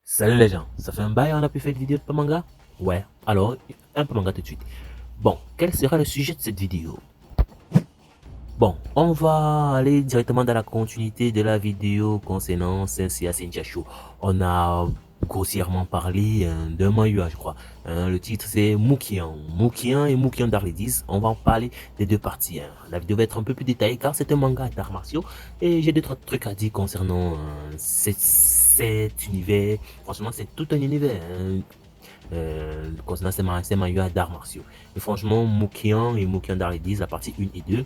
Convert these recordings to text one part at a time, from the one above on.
Salut les gens, ça fait un bail, on a pu faire une vidéo de pas manga? Ouais, alors, un peu manga tout de suite. Bon, quel sera le sujet de cette vidéo? Bon, on va aller directement dans la continuité de la vidéo concernant Sensei Senjasho. On a grossièrement parlé d'un manhwa, je crois. Le titre c'est Mukian. Mukian et Mukian Darledis. On va en parler des deux parties. La vidéo va être un peu plus détaillée car c'est un manga d'arts martiaux. Et j'ai deux trois trucs à dire concernant cet univers. Franchement, c'est tout un univers. Concernant ces manhwa d'arts martiaux. Et franchement, Mukian et Mukian Darledis, la partie 1 et 2.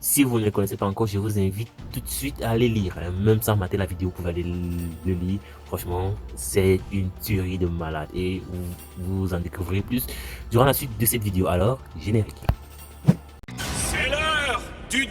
Si vous ne le connaissez pas encore, je vous invite tout de suite à aller lire. Même sans mater la vidéo, vous pouvez aller le lire. Franchement, c'est une tuerie de malade et vous en découvrirez plus durant la suite de cette vidéo. Alors, générique. C'est l'heure du...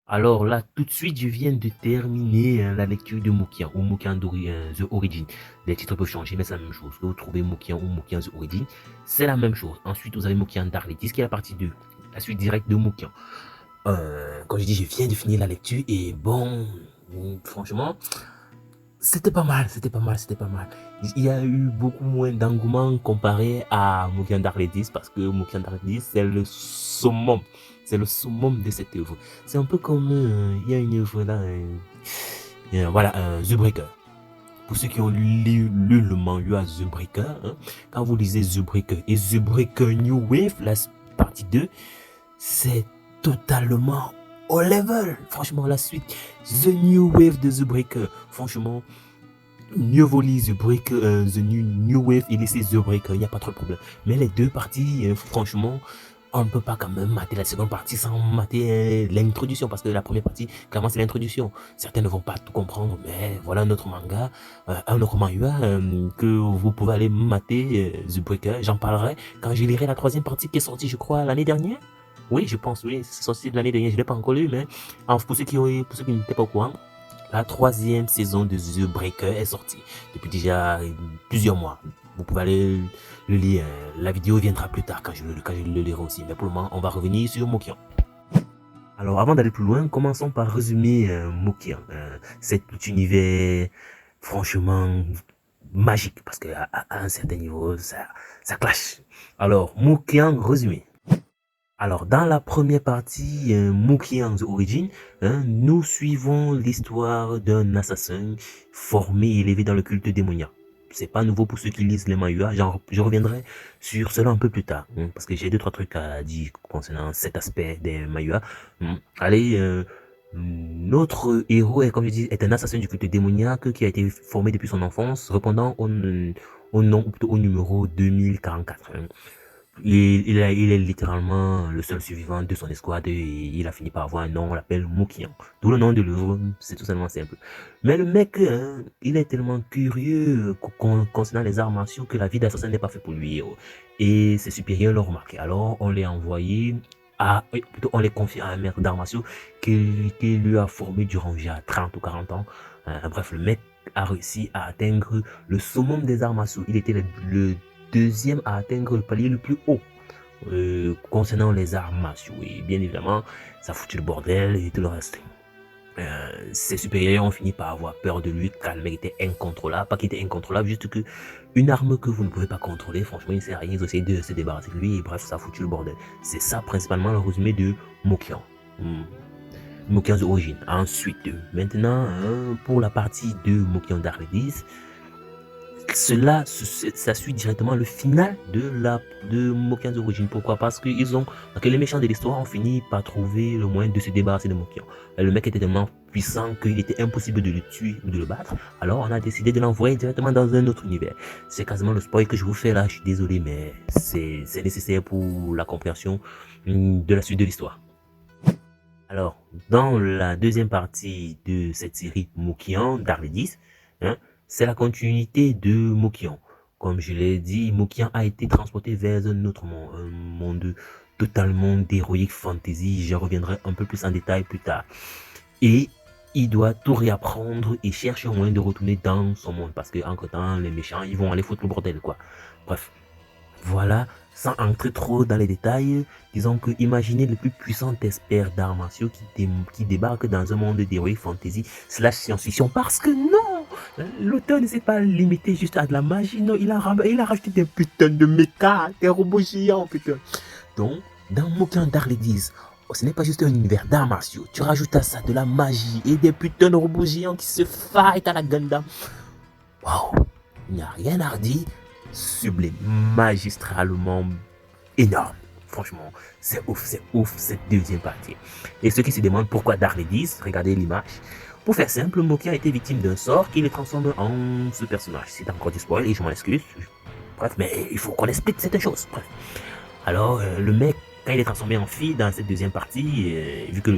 Alors là, tout de suite, je viens de terminer la lecture de Mukian ou Mukian The Origin. Les titres peuvent changer, mais c'est la même chose. Que vous trouvez Mukian ou Mukian The Origin, c'est la même chose. Ensuite, vous avez Mukian Darkletis qui est la partie 2, la suite directe de Mukian. Comme je dis, je viens de finir la lecture et bon, franchement, c'était pas mal, c'était pas mal, c'était pas mal. Il y a eu beaucoup moins d'engouement comparé à Mukian Darkletis parce que Mukian Darkletis, c'est le summum de cette œuvre. C'est un peu comme, il y a une œuvre là, voilà, The Breaker. Pour ceux qui ont lu le manga The Breaker, hein, quand vous lisez The Breaker et The Breaker New Wave, la partie 2, c'est totalement au level. Franchement, la suite, The New Wave de The Breaker, franchement, mieux vaut lire The Breaker, The New Wave et laisser The Breaker, il n'y a pas trop de problème. Mais les deux parties, franchement, on ne peut pas quand même mater la seconde partie sans mater l'introduction, parce que la première partie, clairement, c'est l'introduction. Certains ne vont pas tout comprendre, mais voilà un autre manga, un autre manga que vous pouvez aller mater, The Breaker. J'en parlerai quand je lirai la troisième partie qui est sortie, je crois, l'année dernière. Oui, je pense, oui, c'est sorti de l'année dernière, je ne l'ai pas encore lu, mais pour ceux qui n'étaient pas au courant, la troisième saison de The Breaker est sortie depuis déjà plusieurs mois. Vous pouvez aller le lire. La vidéo viendra plus tard quand je le lirai aussi. Mais pour le moment, on va revenir sur Mukian. Alors, avant d'aller plus loin, commençons par résumer Mukian. C'est tout univers franchement magique parce qu'à un certain niveau, ça clash. Alors, Mukian résumé. Alors, dans la première partie, Mukian The Origin, nous suivons l'histoire d'un assassin formé et élevé dans le culte démoniaque. C'est pas nouveau pour ceux qui lisent les manhwa, je reviendrai sur cela un peu plus tard, parce que j'ai deux trois trucs à dire concernant cet aspect des manhwa. Allez, notre héros est, comme je dis, est un assassin du culte démoniaque qui a été formé depuis son enfance, répondant au nom, ou plutôt au numéro 2044. Il est littéralement le seul survivant de son escouade et il a fini par avoir un nom, on l'appelle Mukian. D'où le nom de l'œuvre, c'est tout simplement simple. Mais le mec, il est tellement curieux concernant les arts martiaux que la vie d'assassin n'est pas fait pour lui. Et ses supérieurs l'ont remarqué. Alors on l'a envoyé plutôt on les confie à un maître d'arts martiaux qui lui a formé durant déjà 30 ou 40 ans. Bref, le mec a réussi à atteindre le summum des arts martiaux. Il était le deuxième à atteindre le palier le plus haut concernant les arts martiaux. Et bien évidemment, ça foutu le bordel et tout le reste. Ses supérieurs ont fini par avoir peur de lui car le mec était incontrôlable. Pas qu'il était incontrôlable, juste que une arme que vous ne pouvez pas contrôler, franchement, il ne sert à rien. Ils ont essayé de se débarrasser de lui et bref, ça a foutu le bordel. C'est ça principalement le résumé de Mukian. Mukian's Origin. Ensuite, maintenant, pour la partie de Mukian Darkledis, ça suit directement le final de Mukian's Origin. Pourquoi? Parce que les méchants de l'histoire ont fini par trouver le moyen de se débarrasser de Mukian. Le mec était tellement puissant qu'il était impossible de le tuer ou de le battre. Alors on a décidé de l'envoyer directement dans un autre univers. C'est quasiment le spoil que je vous fais là, je suis désolé, mais c'est nécessaire pour la compréhension de la suite de l'histoire. Alors, dans la deuxième partie de cette série Mukian Darkledis, c'est la continuité de Mukian. Comme je l'ai dit, Mokian a été transporté vers un autre monde, un monde totalement d'heroic fantasy. Je reviendrai un peu plus en détail plus tard. Et il doit tout réapprendre et chercher un moyen de retourner dans son monde. Parce que entre temps, les méchants, ils vont aller foutre le bordel, quoi. Bref, voilà, sans entrer trop dans les détails, disons que imaginez le plus puissant expert d'arts martiaux qui débarque dans un monde d'heroic fantasy slash science-fiction. Parce que non, l'auteur ne s'est pas limité juste à de la magie, non, il a rajouté des putains de méca, des robots géants, putain. Donc, dans Mokian Dark Ladies, ce n'est pas juste un univers d'arts martiaux. Tu rajoutes à ça de la magie et des putains de robots géants qui se fight à la Gundam. Waouh, il n'y a rien à redire. Sublime, magistralement énorme. Franchement, c'est ouf cette deuxième partie. Et ceux qui se demandent pourquoi Dark Ladies, regardez l'image. Pour faire simple, Moki a été victime d'un sort qui le transforme en ce personnage. C'est encore du spoil et je m'en excuse. Bref, mais il faut qu'on explique certaines choses. Bref. Alors, le mec, quand il est transformé en fille dans cette deuxième partie, vu que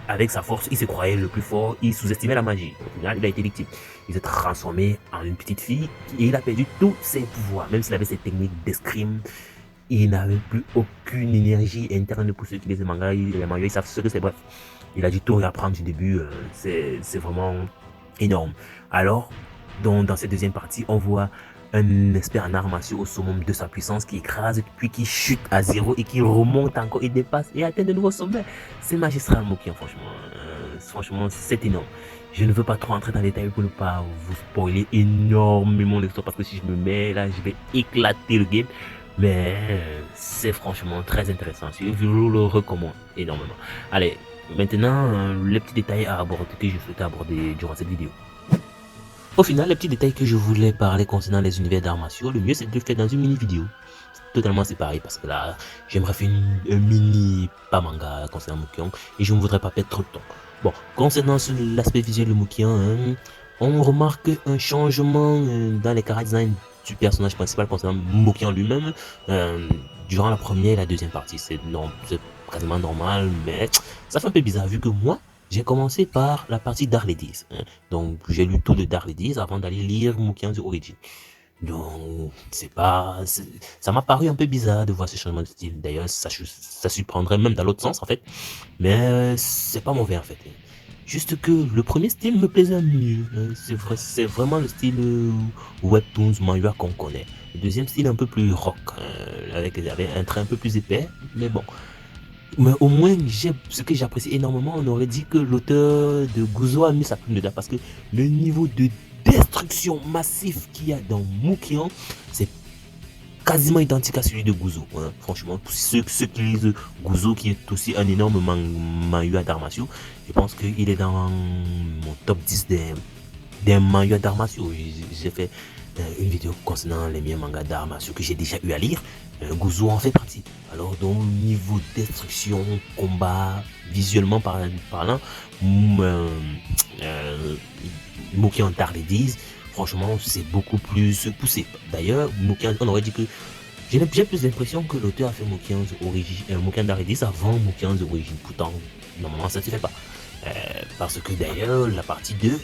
avec sa force, il se croyait le plus fort, il sous-estimait la magie. Au final, il a été victime. Il s'est transformé en une petite fille et il a perdu tous ses pouvoirs. Même s'il avait ses techniques d'escrime, il n'avait plus aucune énergie interne. Pour ceux qui lisent les mangas, ils savent ce que c'est. Bref, il a dû tout réapprendre du début. C'est vraiment énorme. Alors, dans cette deuxième partie, on voit un expert en arts martiaux au summum de sa puissance qui écrase puis qui chute à zéro et qui remonte encore et dépasse et atteint de nouveaux sommets. C'est magistral, Mokian, franchement. Franchement, c'est énorme. Je ne veux pas trop entrer dans les détails pour ne pas vous spoiler énormément l'histoire parce que si je me mets là, je vais éclater le game. Mais c'est franchement très intéressant. Je vous le recommande énormément. Allez, maintenant, les petits détails à aborder que je souhaitais aborder durant cette vidéo. Au final, les petits détails que je voulais parler concernant les univers d'arts martiaux, le mieux c'est de le faire dans une mini vidéo. Totalement séparé parce que là, j'aimerais faire un mini pas manga concernant Mokian et je ne voudrais pas perdre trop de temps. Bon, concernant l'aspect visuel de Mokian, hein, on remarque un changement dans les chara design du personnage principal concernant Mokian lui-même durant la première et la deuxième partie. C'est quasiment normal, mais ça fait un peu bizarre vu que moi, j'ai commencé par la partie Dark Ladies. Hein. Donc, j'ai lu tout de Dark Ladies avant d'aller lire Mokian The Origin. Donc, ça m'a paru un peu bizarre de voir ce changement de style. D'ailleurs, ça surprendrait même dans l'autre sens, en fait. Mais c'est pas mauvais, en fait. Juste que le premier style me plaisait mieux. C'est vraiment le style Webtoons, manga qu'on connaît. Le deuxième style un peu plus rock, avec un trait un peu plus épais. Mais bon. Mais au moins, ce que j'apprécie énormément, on aurait dit que l'auteur de Guzo a mis sa plume dedans parce que le niveau de destruction massif qu'il y a dans Mokian, c'est quasiment identique à celui de Guzo. Hein. Franchement, pour ceux qui lisent Guzo, qui est aussi un énorme manga d'arts martiaux, je pense qu'il est dans mon top 10 des mangas d'arts martiaux. J'ai fait une vidéo concernant les meilleurs mangas d'arts martiaux que j'ai déjà eu à lire. Guzo en fait partie. Alors, donc, niveau destruction, combat, visuellement parlant, Mokian Dark Ladies, franchement, c'est beaucoup plus poussé. D'ailleurs, Mokian, on aurait dit que j'ai plus l'impression que l'auteur a fait Mokian Dark Ladies avant Mokian The Origin. Pourtant, normalement, ça ne se fait pas. Parce que d'ailleurs, la partie 2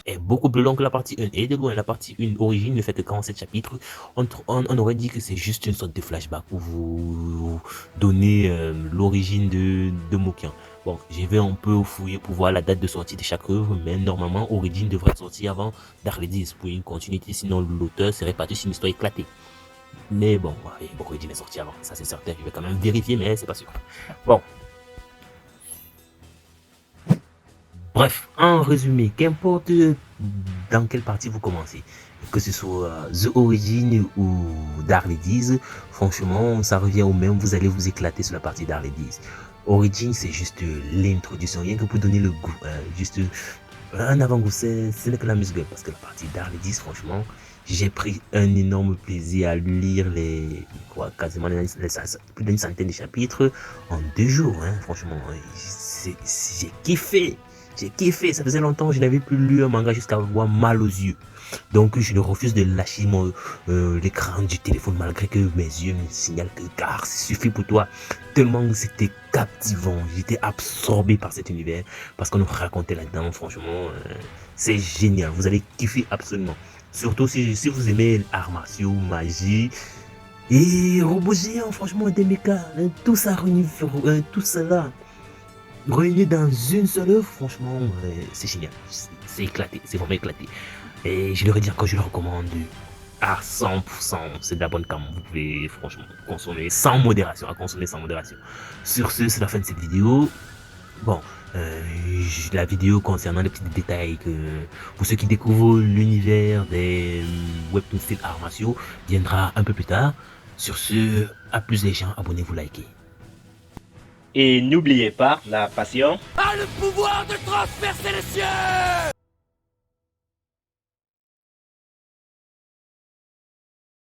est beaucoup plus longue que la partie 1. Et de loin, la partie 1 origine ne fait que 47 chapitres. On aurait dit que c'est juste une sorte de flashback pour vous donner l'origine de Mokian. Bon, je vais un peu fouiller pour voir la date de sortie de chaque œuvre, mais normalement, Origin devrait sortir avant Dark Ladies pour une continuité, sinon l'auteur serait parti sur une histoire éclatée. Mais bon, Origin est sorti avant, ça c'est certain. Je vais quand même vérifier, mais c'est pas sûr. Bon. Bref, en résumé, qu'importe dans quelle partie vous commencez, que ce soit The Origin ou Dark Ladies, franchement, ça revient au même, vous allez vous éclater sur la partie Dark Ladies. Origin, c'est juste l'introduction, rien que pour donner le goût, hein, juste un avant-goût, ce n'est que la musique, parce que la partie Dark Ladies, franchement, j'ai pris un énorme plaisir à lire quasiment plus d'une centaine de chapitres en 2 jours, hein, franchement, j'ai kiffé. J'ai kiffé, ça faisait longtemps que je n'avais plus lu un manga jusqu'à avoir mal aux yeux. Donc je ne refuse de lâcher l'écran du téléphone malgré que mes yeux me signalent que car c'est suffit pour toi. Tellement c'était captivant, j'étais absorbé par cet univers parce qu'on nous racontait là-dedans, franchement, c'est génial, vous allez kiffer absolument. Surtout si vous aimez arts martiaux, magie et robots géants, franchement, des mechas, tout ça réuni, tout cela réuni dans une seule œuvre, franchement, c'est génial. C'est éclaté, c'est vraiment éclaté. Et je leur dire que je le recommande à 100%. C'est de la bonne cam. Vous pouvez franchement consommer sans modération, à consommer sans modération. Sur ce, c'est la fin de cette vidéo. Bon, la vidéo concernant les petits détails que pour ceux qui découvrent l'univers des webtoons style arts martiaux viendra un peu plus tard. Sur ce, à plus les gens, abonnez-vous, likez. Et n'oubliez pas, la passion A le pouvoir de transpercer les cieux!